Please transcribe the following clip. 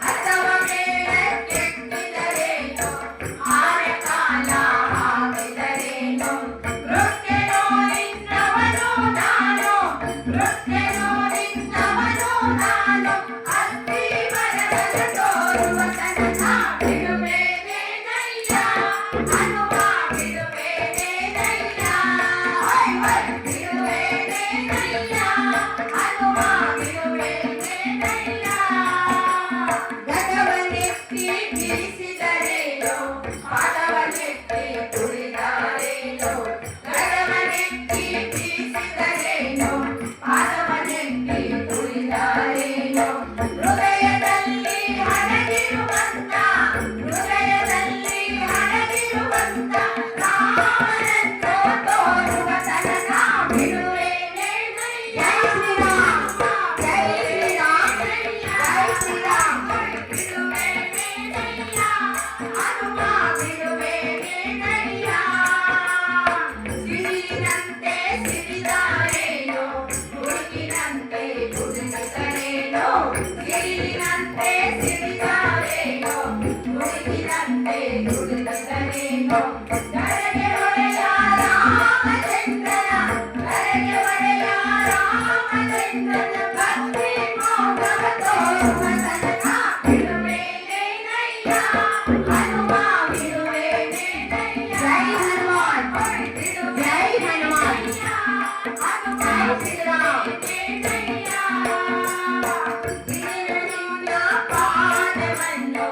ಅಥವಾ ಮೇಲಕ್ಕೆತ್ತಿದರೇನು ಆನೆ ಕಾಲ ಹಾಕಿದರೇನು ಮೃತ್ಯನೋ ನಿನ್ನವನು ನಾನು ಮೃತ್ಯನೋ ನಿನ್ನವನು ನಾನು ಅಸ್ಥಿ ಮರದ ತೋರುವ ತನಕ ಬಿಡುವೇನೇನಯ್ಯ ಹನುಮ ಬಿಡುವೇನೇನಯ್ಯ ಹೊಯ್ ಹೊಯ್ ಬಿಡುವೇನೇನಯ್ಯ ಹನುಮ ಬಿಡುವೇನೇನಯ್ಯ ಗದವನೆತ್ತಿ ಬೀಸಿದರೇನು ಪಾದವನೆತ್ತಿ ತುಳಿದರೇನು ಗದವನೆತ್ತಿ ಬೀಸಿದರೇನು ಪಾದವನೆತ್ತಿ ತುಳಿದರೇನು ಹೃದಯದಲ್ಲಿ ಹಣಗಿರುವಂತ ಹೃದಯದಲ್ಲಿ ಹಣಗಿರುವಂತ ರಾಮನನ್ನು ತೋರುವ ತನಕ ಬಿಡುವೇನೇನಯ್ಯ ಜೈ ಶ್ರೀರಾಮ್ ಜೈ ಶ್ರೀರಾಮ್ ಬಿಡುವೇನೇನಯ್ಯ ಹನುಮ ಬಿಡುವೇನೇನಯ್ಯ ಸಿರಿನಂತೆ ಸಿರಿದಾರೇನು ಹುಡುಗಿನಂತೆ ಹುಡುಗಿದರೇನು ಸಿರಿನಂತೆ ಸಿರಿದಾರೇನು ಹುಡುಗಿನಂತೆ ಹುಡುಗಿದರೇನು ಧರೆಗೆ ಒಡೆಯ ರಾಮಚಂದ್ರನ ಧರೆಗೆ ಒಡೆಯ ರಾಮಚಂದ್ರನ ಭಕ್ತಿ ಮೋಹವ ತೋರುವ ತನಕ ಬಿಡುವೇನೇನಯ್ಯ ಹನುಮ ಬಿಡುವೇನೇನಯ್ಯ ಜೈ ಹನುಮಾನ್ ಜೈ ಹನುಮಾನ್ ಹನುಮ ಬಿಡುವೇನೇನಯ್ಯ ನಿನ್ನ ಪಾದವನ್ನು